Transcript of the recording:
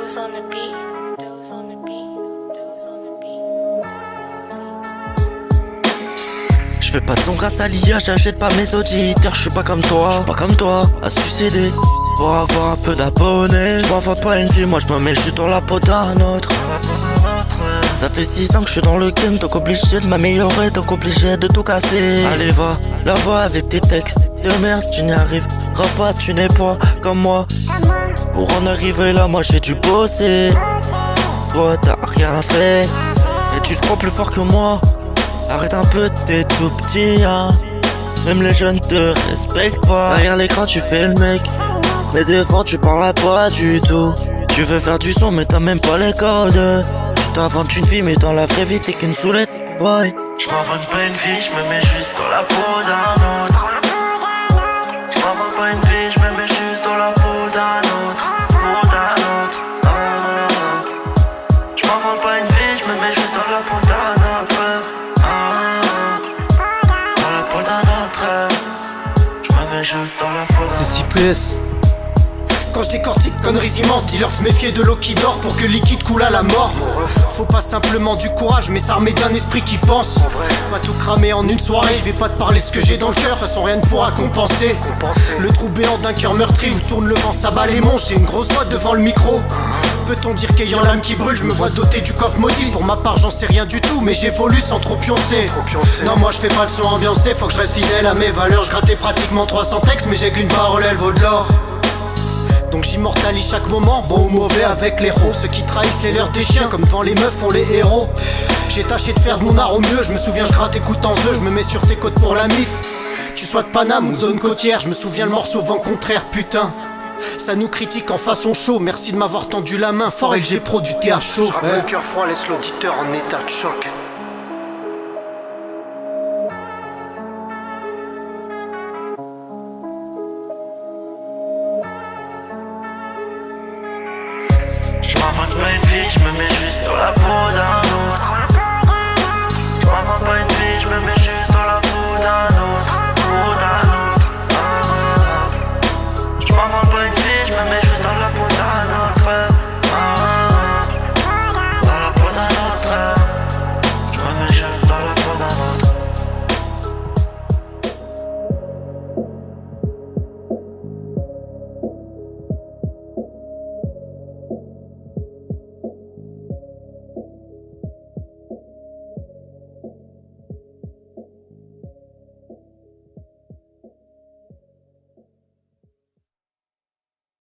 Dudes on the beat. Dudes on the beat. Dudes on the beat. J'fais pas de son grâce à l'IA, j'achète pas mes auditeurs, j'suis pas comme toi, à suicider pour avoir un peu d'abonnés. J'm'invente pas une vie, moi j'me mets juste dans la peau d'un autre. Ça fait 6 ans que j'suis dans le game, donc obligé de m'améliorer, donc obligé de tout casser. Allez va, là-bas avec tes textes de merde, tu n'y arriveras pas, tu n'es pas comme moi. Pour en arriver là, moi j'ai dû bosser. Toi t'as rien fait, et tu te crois plus fort que moi. Arrête un peu, t'es tout petit, hein. Même les jeunes te respectent pas. Derrière l'écran tu fais le mec, mais devant tu parles pas du tout. Tu veux faire du son mais t'as même pas les codes. Tu t'inventes une vie mais dans la vraie vie t'es qu'une soulette, boy. J'm'invente pas une vie, j'me mets juste dans la peau d'un autre. J'm'invente pas une vie, j'me mets juste dans la peau d'un autre. J'm'invente pas une vie, j'me mets juste dans la peau d'un autre. C'est 6 PS. Quand je décortique conneries immenses, dis-leur de se méfier de l'eau qui dort pour que le liquide coule à la mort. Faut pas simplement du courage, mais s'armer d'un esprit qui pense. Pas tout cramer en une soirée, je vais pas te parler de ce que j'ai dans le cœur, de toute façon rien ne pourra compenser. Le trou béant d'un cœur meurtri où tourne le vent, ça bat les monts, j'ai une grosse voix devant le micro. Peut-on dire qu'ayant l'âme qui brûle, je me vois doté du coffre maudit. Pour ma part j'en sais rien du tout, mais j'évolue sans trop pioncer. Non moi je fais pas le son ambiancé, faut que je reste fidèle à mes valeurs. Je grattais pratiquement 300 textes, mais j'ai qu'une parole, elle vaut de l'or. Donc j'immortalise chaque moment, bon ou mauvais avec les héros. Ceux qui trahissent les leurs des chiens, comme devant les meufs font les héros. J'ai tâché de faire de mon art au mieux, je me souviens je gratte écoute en eux, je me mets sur tes côtes pour la mif. Tu sois de Paname ou zone côtière, je me souviens le morceau vent contraire, putain. Ça nous critique en façon chaud, merci de m'avoir tendu la main, fort LG Pro du théâtre chaud. Le cœur froid laisse l'auditeur en état de choc. J'm'invente pas une vie, j'me mets juste